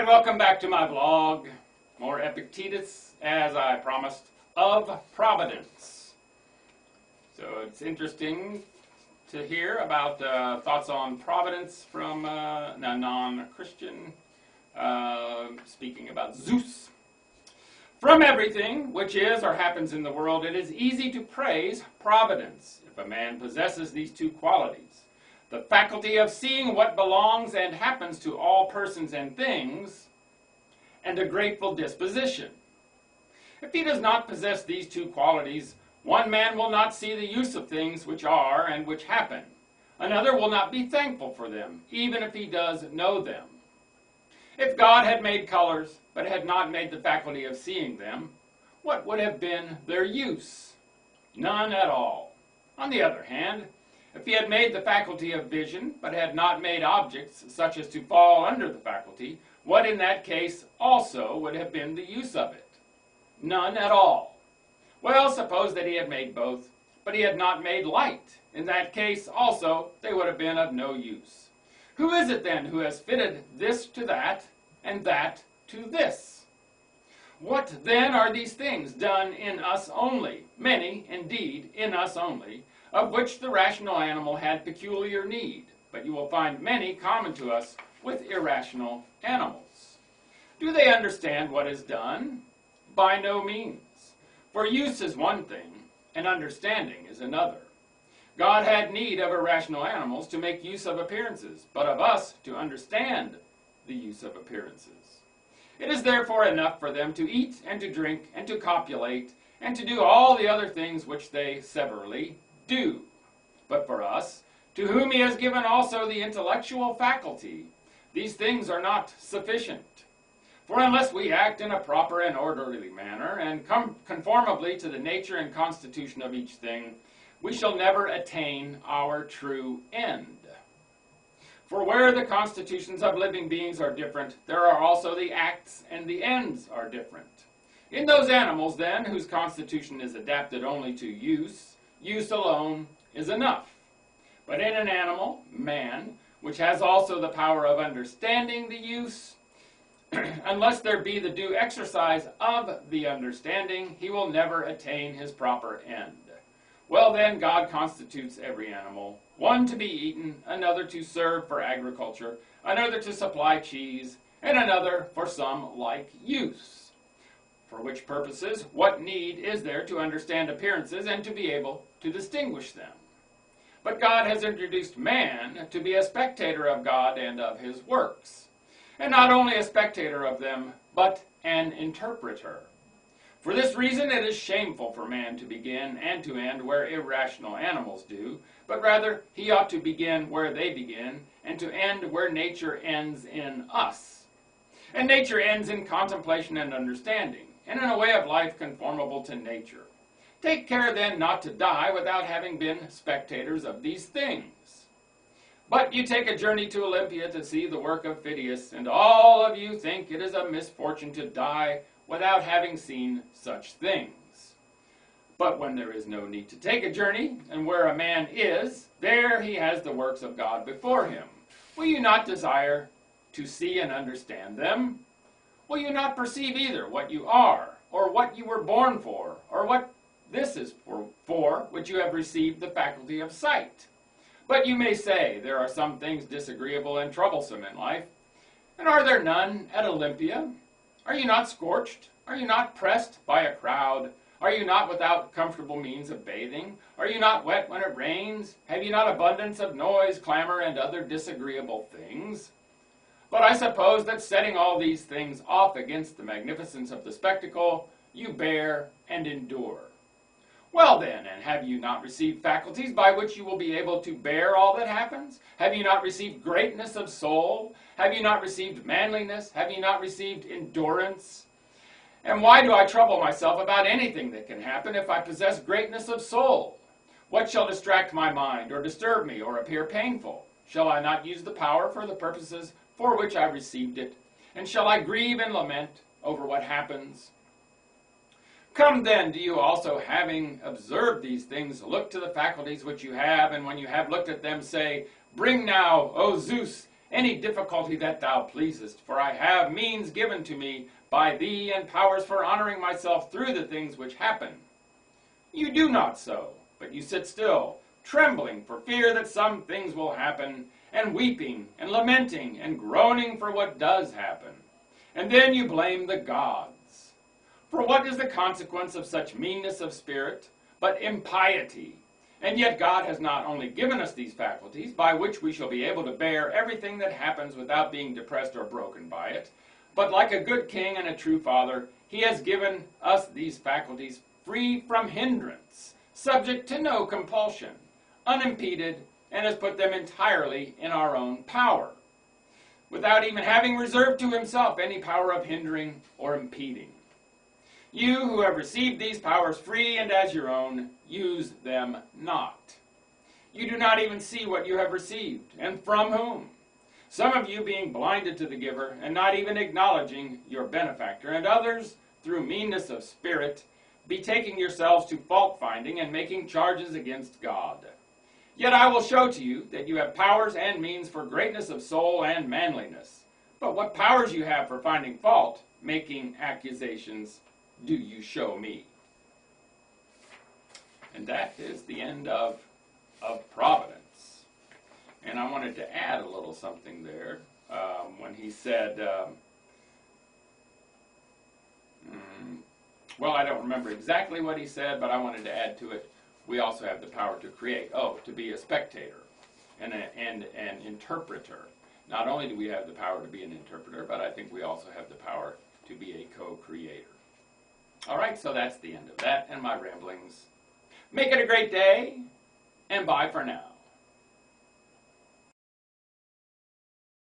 And welcome back to my vlog. More Epictetus, as I promised, of providence. So it's interesting to hear about thoughts on providence from a non-Christian, speaking about Zeus. From everything which is or happens in the world, it is easy to praise providence if a man possesses these two qualities: the faculty of seeing what belongs and happens to all persons and things, and a grateful disposition. If he does not possess these two qualities, one man will not see the use of things which are and which happen. Another will not be thankful for them, even if he does know them. If God had made colors, but had not made the faculty of seeing them, what would have been their use? None at all. On the other hand, if he had made the faculty of vision, but had not made objects such as to fall under the faculty, what in that case also would have been the use of it? None at all. Well, suppose that he had made both, but he had not made light. In that case also they would have been of no use. Who is it then who has fitted this to that, and that to this? What then are these things done in us only, many, indeed, in us only, of which the rational animal had peculiar need, but you will find many common to us with irrational animals? Do they understand what is done? By no means. For use is one thing, and understanding is another. God had need of irrational animals to make use of appearances, but of us to understand the use of appearances. It is therefore enough for them to eat and to drink and to copulate and to do all the other things which they severally do. But for us, to whom he has given also the intellectual faculty, these things are not sufficient. For unless we act in a proper and orderly manner, and conformably to the nature and constitution of each thing, we shall never attain our true end. For where the constitutions of living beings are different, there are also the acts and the ends are different. In those animals, then, whose constitution is adapted only to use alone is enough. But in an animal, man, which has also the power of understanding the use, unless there be the due exercise of the understanding, he will never attain his proper end. Well then, God constitutes every animal, one to be eaten, another to serve for agriculture, another to supply cheese, and another for some like use. For which purposes, what need is there to understand appearances and to be able to distinguish them? But God has introduced man to be a spectator of God and of his works, and not only a spectator of them, but an interpreter. For this reason it is shameful for man to begin and to end where irrational animals do, but rather he ought to begin where they begin, and to end where nature ends in us. And nature ends in contemplation and understanding, and in a way of life conformable to nature. Take care then not to die without having been spectators of these things. But you take a journey to Olympia to see the work of Phidias, and all of you think it is a misfortune to die without having seen such things. But when there is no need to take a journey, and where a man is, there he has the works of God before him. Will you not desire to see and understand them? Will you not perceive either what you are, or what you were born for, or what this is for which you have received the faculty of sight? But you may say, there are some things disagreeable and troublesome in life. And are there none at Olympia? Are you not scorched? Are you not pressed by a crowd? Are you not without comfortable means of bathing? Are you not wet when it rains? Have you not abundance of noise, clamor, and other disagreeable things? But I suppose that setting all these things off against the magnificence of the spectacle, you bear and endure. Well then, and have you not received faculties by which you will be able to bear all that happens? Have you not received greatness of soul? Have you not received manliness? Have you not received endurance? And why do I trouble myself about anything that can happen if I possess greatness of soul? What shall distract my mind, or disturb me, or appear painful? Shall I not use the power for the purposes for which I received it? And shall I grieve and lament over what happens? Come then, do you also, having observed these things, look to the faculties which you have, and when you have looked at them, say, Bring now, O Zeus, any difficulty that thou pleasest, for I have means given to me by thee, and powers for honoring myself through the things which happen. You do not so, but you sit still, trembling for fear that some things will happen, and weeping and lamenting and groaning for what does happen. And then you blame the gods. For what is the consequence of such meanness of spirit but impiety? And yet God has not only given us these faculties, by which we shall be able to bear everything that happens without being depressed or broken by it, but like a good king and a true father, he has given us these faculties free from hindrance, subject to no compulsion, unimpeded, and has put them entirely in our own power, without even having reserved to himself any power of hindering or impeding. You who have received these powers free and as your own, use them not. You do not even see what you have received, and from whom. Some of you being blinded to the giver, and not even acknowledging your benefactor, and others, through meanness of spirit, betaking yourselves to fault-finding and making charges against God. Yet I will show to you that you have powers and means for greatness of soul and manliness. But what powers you have for finding fault, making accusations, do you show me? And that is the end of Providence. And I wanted to add a little something there when he said, well, I don't remember exactly what he said, but I wanted to add to it, we also have the power to create. Oh, to be a spectator and an interpreter. Not only do we have the power to be an interpreter, but I think we also have the power to be a co-creator. All right, so that's the end of that and my ramblings. Make it a great day, and bye for now.